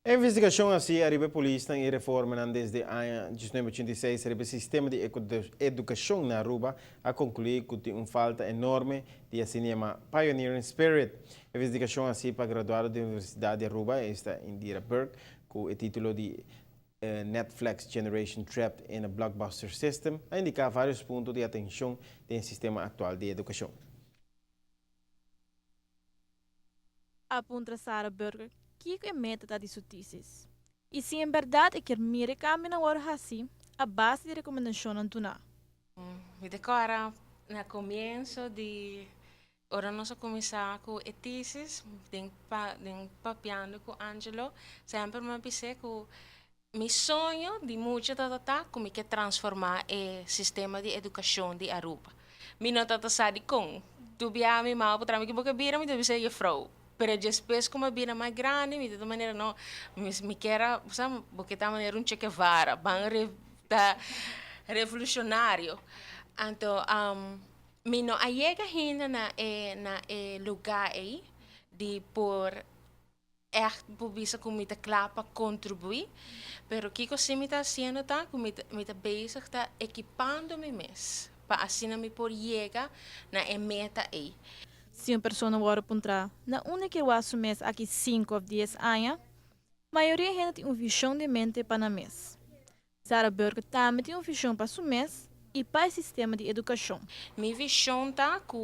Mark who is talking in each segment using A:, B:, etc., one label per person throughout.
A: A investigação assim arriba a polícia e reforma desde a 1986 arriba o sistema de educação na Aruba a concluir que tem uma falta enorme de cinema pioneering spirit. A investigação assim para graduado da Universidade de Aruba está Indira Burke com o título de Netflix Generation Trapped in a Blockbuster System a indicar vários pontos de atenção do sistema atual de educação.
B: Apunta Sarah Burger que é meta da notícias. E se em verdade é que mire caminho na hora assim, a base de recomendação não tuna.
C: Me decora no começo de ora nós começar com etices, den papiando com Angelo, sempre me pensei que meu sonho de muito como que transformar o sistema de educação de Aruba. Me não tata sabe com, tu bia me mal para mim que boca bira me deve ser a frau. Pero depois como bira mais grande, me de maneira não, me quer, sabe, porque tá maneira um Che Guevara, bem revolucionário. Então, me não chega ainda na lugar aí de por echt proberen como te klapa contribuir, pero que eu me está fazendo tá, como me está bezig tá equipando me mes, para assim me por chegar na meta aí.
B: Se uma pessoa agora apontar na única que assume aqui 5 ou 10 anos, a maioria gente tem uma visão de mente para o mês. Sarah Burger também tem uma visão para o mês e para o sistema de educação.
C: Minha visão tá que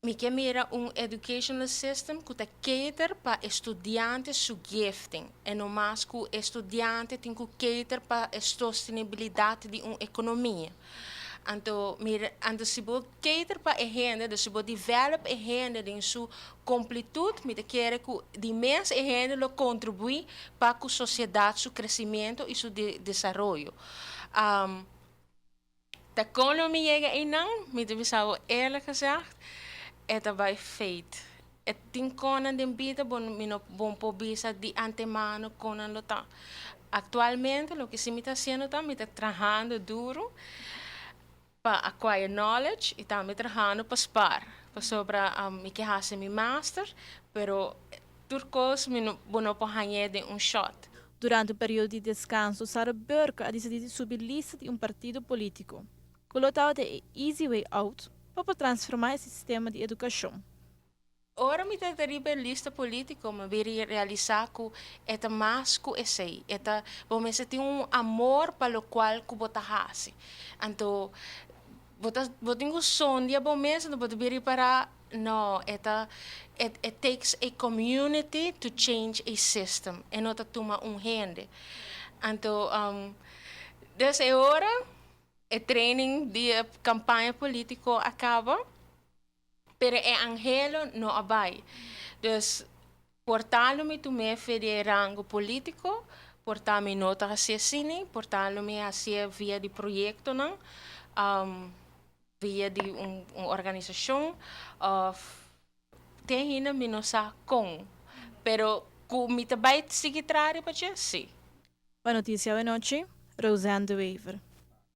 C: me quer mira educational system que cater para estudantes su gifting e não mais que estudante tem que cater para a sustentabilidade de uma economia. Então, se você cater para a renda, se você develop a renda em sua completude, me quer que de mês a renda contribui para a sociedade, seu crescimento e seu desenvolvimento. Da economia chega aí não, me deve saber ela gezegd, het bij feito. Het tem conan de vida bom pobisa de antemano conan lota. Actualmente, lo que se me está haciendo me está trabajando duro para acquire knowledge e também trabalhando para spar. Para sobre me que hace mi master, pero turcos me não pode de shot.
B: Durante o período de descanso, Sarah Burke ha decidido subir lista de um partido político, colocado de easy way out para transformar esse sistema de educação.
C: Ora me ter lista política, me vir realizar que é mais que esse, é bom se tem amor para o qual que bota hace. Então, bota um sonho bom mesmo, bota vir para no, it takes a community to change a system, e não toma rende. Então, dessa hora, o training de campanha política acaba, pero é angelo não abai. Dus, portalo-me tu me de rango político, portalo-me nota a ser cine, portalo-me a ser via de projeto, não? Via de uma organização, tem ainda me não sabe com, pero como te vai seguir trás para sim.
B: Para notícia da noite, Roseanne de Wever.